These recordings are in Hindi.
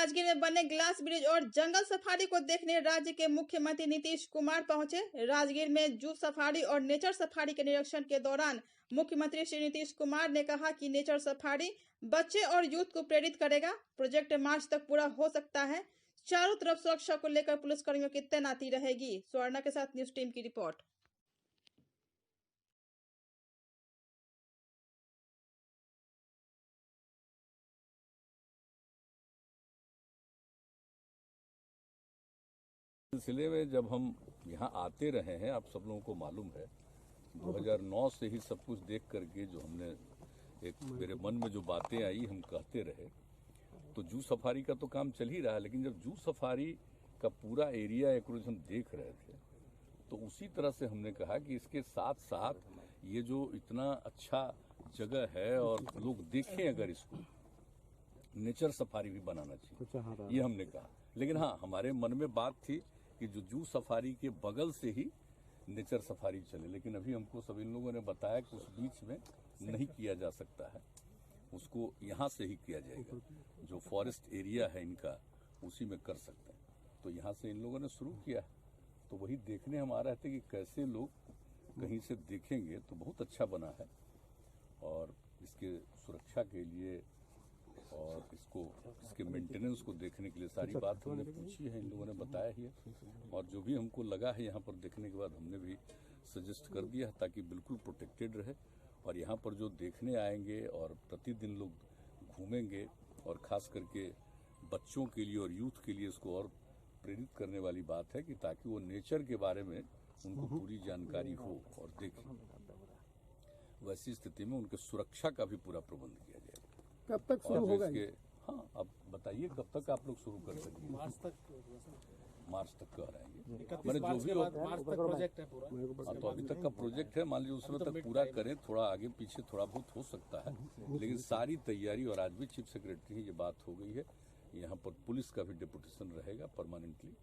राजगीर में बने ग्लास ब्रिज और जंगल सफारी को देखने राज्य के मुख्यमंत्री नीतीश कुमार पहुंचे। राजगीर में जू सफारी और नेचर सफारी के निरीक्षण के दौरान मुख्यमंत्री श्री नीतीश कुमार ने कहा कि नेचर सफारी बच्चे और यूथ को प्रेरित करेगा। प्रोजेक्ट मार्च तक पूरा हो सकता है। चारों तरफ सुरक्षा को लेकर पुलिसकर्मियों की तैनाती रहेगी। स्वर्णा के साथ न्यूज टीम की रिपोर्ट। सिलसिले में जब हम यहाँ आते रहे हैं, आप सब लोगों को मालूम है 2009 से ही सब कुछ देख करके जो हमने एक मेरे मन में जो बातें आई हम कहते रहे। तो जू सफारी का तो काम चल ही रहा है, लेकिन जब जू सफारी का पूरा एरिया एक रोज हम देख रहे थे तो उसी तरह से हमने कहा कि इसके साथ साथ ये जो इतना अच्छा जगह है और लोग देखें अगर इसको, नेचर सफारी भी बनाना चाहिए, ये हमने कहा। लेकिन हाँ, हमारे मन में बात थी कि जो जू सफारी के बगल से ही नेचर सफारी चले, लेकिन अभी हमको सभी लोगों ने बताया कि उस बीच में नहीं किया जा सकता है, उसको यहाँ से ही किया जाएगा। जो फॉरेस्ट एरिया है इनका उसी में कर सकते हैं, तो यहाँ से इन लोगों ने शुरू किया। तो वही देखने हम आ रहे थे कि कैसे लोग कहीं से देखेंगे, तो बहुत अच्छा बना है। और इसके सुरक्षा के लिए और इसके मेंटेनेंस को देखने के लिए सारी बात हमने पूछी है, इन लोगों ने बताया ही है। और जो भी हमको लगा है यहाँ पर देखने के बाद हमने भी सजेस्ट कर दिया है ताकि बिल्कुल प्रोटेक्टेड रहे। और यहाँ पर जो देखने आएंगे और प्रतिदिन लोग घूमेंगे, और खास करके बच्चों के लिए और यूथ के लिए इसको और प्रेरित करने वाली बात है कि ताकि वो नेचर के बारे में उनको पूरी जानकारी हो और देखें। वैसी स्थिति में उनके सुरक्षा का भी पूरा प्रबंध किया जाएगा। कब तक शुरू होगा? हाँ, अब बताइए कब तक आप लोग शुरू कर सकेंगे? मार्च तक कह रहे हैं। मैंने जो भी मार्च तक प्रोजेक्ट है पूरा। तो अभी तक का प्रोजेक्ट है, मान लीजिए उस समय तक पूरा करें, थोड़ा आगे पीछे थोड़ा बहुत हो सकता है, लेकिन सारी तैयारी। और आज भी चीफ सेक्रेटरी की ये बात हो गई है, यहाँ पर पुलिस का भी डेपुटेशन रहेगा परमानेंटली।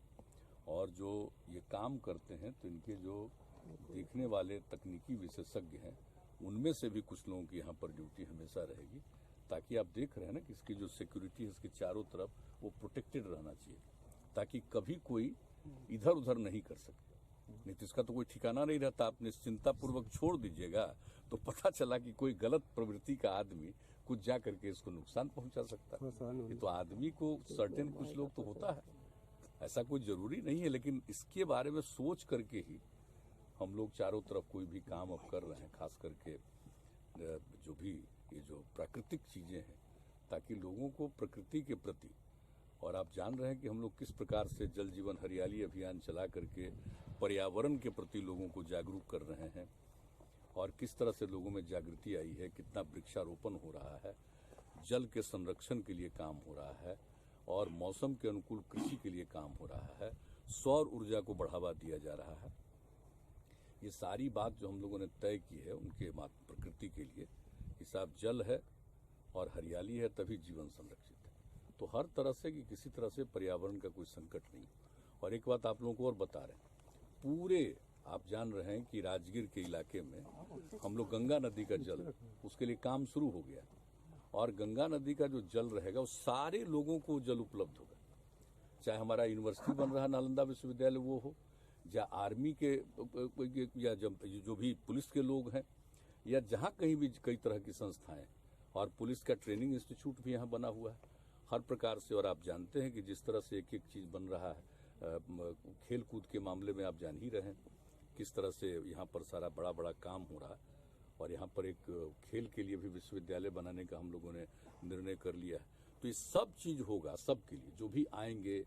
और जो ये काम करते हैं तो इनके जो देखने वाले तकनीकी विशेषज्ञ हैं उनमें से भी कुछ लोगों की यहाँ पर ड्यूटी हमेशा रहेगी, ताकि आप देख रहे हैं ना कि इसकी जो सिक्योरिटी है इसके चारों तरफ वो प्रोटेक्टेड रहना चाहिए, ताकि कभी कोई इधर उधर नहीं कर सके। नहीं तो इसका तो कोई ठिकाना नहीं रहता। आप निश्चिंतापूर्वक छोड़ दीजिएगा तो पता चला कि कोई गलत प्रवृत्ति का आदमी कुछ जा करके इसको नुकसान पहुंचा सकता है। ये तो आदमी को सर्टेन कुछ लोग तो होता है, ऐसा कोई जरूरी नहीं है, लेकिन इसके बारे में सोच करके ही हम लोग चारों तरफ कोई भी काम अब कर रहे हैं, खास करके जो भी ये जो प्राकृतिक चीजें हैं, ताकि लोगों को प्रकृति के प्रति, और आप जान रहे हैं कि हम लोग किस प्रकार से जल जीवन हरियाली अभियान चला करके पर्यावरण के प्रति लोगों को जागरूक कर रहे हैं, और किस तरह से लोगों में जागृति आई है, कितना वृक्षारोपण हो रहा है, जल के संरक्षण के लिए काम हो रहा है, और मौसम के अनुकूल कृषि के लिए काम हो रहा है, सौर ऊर्जा को बढ़ावा दिया जा रहा है। ये सारी बात जो हम लोगों ने तय की है उनके प्रकृति के लिए, हिसाब जल है और हरियाली है तभी जीवन संरक्षित है। तो हर तरह से कि किसी तरह से पर्यावरण का कोई संकट नहीं। और एक बात आप लोगों को और बता रहे हैं, पूरे आप जान रहे हैं कि राजगीर के इलाके में हम लोग गंगा नदी का जल, उसके लिए काम शुरू हो गया, और गंगा नदी का जो जल रहेगा वो सारे लोगों को जल उपलब्ध होगा। चाहे हमारा यूनिवर्सिटी बन रहा नालंदा विश्वविद्यालय वो हो, या आर्मी के, या जो भी पुलिस के लोग हैं, या जहाँ कहीं भी कई तरह की संस्थाएं, और पुलिस का ट्रेनिंग इंस्टीट्यूट भी यहाँ बना हुआ है हर प्रकार से। और आप जानते हैं कि जिस तरह से एक एक चीज बन रहा है, खेल कूद के मामले में आप जान ही रहे हैं किस तरह से यहाँ पर सारा बड़ा बड़ा काम हो रहा है। और यहाँ पर एक खेल के लिए भी विश्वविद्यालय बनाने का हम लोगों ने निर्णय कर लिया है। तो ये सब चीज होगा सबके लिए, जो भी आएंगे,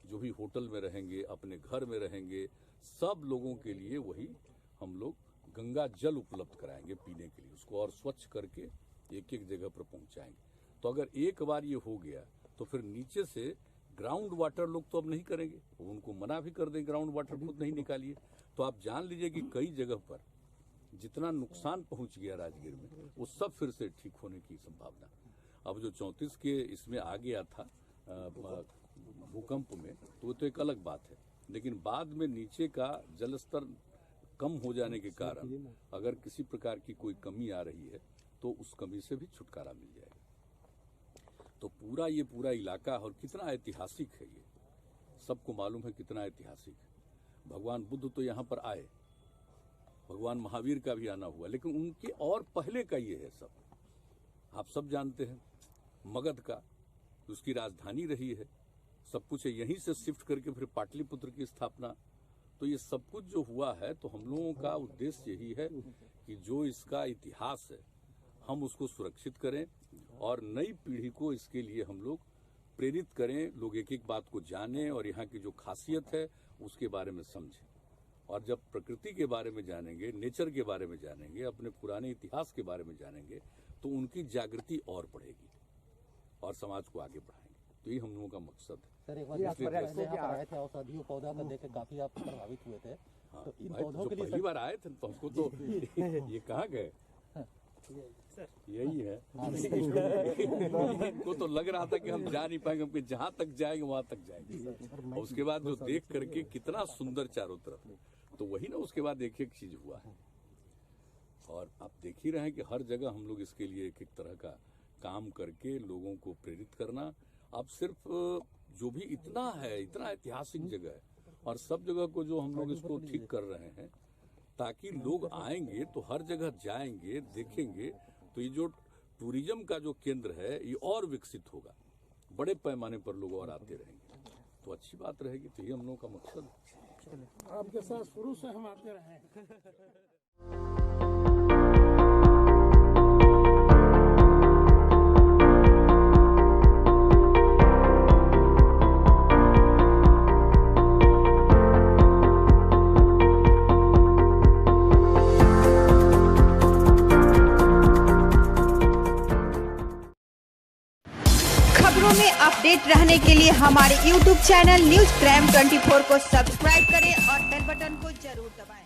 जो भी होटल में रहेंगे, अपने घर में रहेंगे, सब लोगों के लिए वही हम लोग गंगा जल उपलब्ध कराएंगे पीने के लिए, उसको और स्वच्छ करके एक एक जगह पर पहुंचाएंगे। तो अगर एक बार ये हो गया तो फिर नीचे से ग्राउंड वाटर लोग तो अब नहीं करेंगे, उनको मना भी कर दें ग्राउंड वाटर खुद नहीं निकालिए। तो आप जान लीजिए कि कई जगह पर जितना नुकसान पहुंच गया राजगीर में, वो सब फिर से ठीक होने की संभावना। अब जो 34 के इसमें आ गया था भूकंप में, तो वो तो एक अलग बात है, लेकिन बाद में नीचे का जल स्तर कम हो जाने के कारण अगर किसी प्रकार की कोई कमी आ रही है तो उस कमी से भी छुटकारा मिल जाएगा। तो पूरा इलाका और कितना ऐतिहासिक है, ये सबको मालूम है कितना ऐतिहासिक है। भगवान बुद्ध तो यहाँ पर आए, भगवान महावीर का भी आना हुआ, लेकिन उनके और पहले का ये है सब। आप सब जानते हैं मगध का उसकी राजधानी रही है, सब कुछ यहीं से शिफ्ट करके फिर पाटलिपुत्र की स्थापना। तो ये सब कुछ जो हुआ है, तो हम लोगों का उद्देश्य यही है कि जो इसका इतिहास है हम उसको सुरक्षित करें और नई पीढ़ी को इसके लिए हम लोग प्रेरित करें, लोग एक एक बात को जानें और यहाँ की जो खासियत है उसके बारे में समझें। और जब प्रकृति के बारे में जानेंगे, नेचर के बारे में जानेंगे, अपने पुराने इतिहास के बारे में जानेंगे, तो उनकी जागृति और बढ़ेगी और समाज को आगे बढ़ाएंगे। तो ये हम लोगों का मकसद है। सर, एक बार आए थे औषधियों पौधा को देख के काफी आप प्रभावित हुए थे। हाँ, तो इन भाई, पौधों जो के लिए पहली बार आए थे तो हमको तो ये कहाँ गए, यही है। इनको तो लग रहा था कि हम जा नहीं पाएंगे, हम जहाँ तक जाएंगे वहां तक जाएंगे। और उसके बाद जो देख करके कितना सुंदर चारों तरफ, तो वही ना उसके बाद एक एक चीज हुआ है। और आप देख ही रहे हैं कि हर जगह हम लोग इसके लिए एक एक तरह का काम करके लोगों को प्रेरित करना। अब सिर्फ जो भी इतना है, इतना ऐतिहासिक जगह है, और सब जगह को जो हम लोग इसको ठीक कर रहे हैं ताकि लोग आएंगे तो हर जगह जाएंगे, देखेंगे, तो ये जो टूरिज्म का जो केंद्र है ये और विकसित होगा, बड़े पैमाने पर लोग और आते रहेंगे, तो अच्छी बात रहेगी। तो ये हम लोगों का मकसद है। आपके साथ शुरू से हम आते रहे हैं। खबरों में अपडेट रहने के लिए हमारे YouTube चैनल न्यूज क्राइम 24 को सब्सक्राइब करें और बेल बटन को जरूर दबाएं।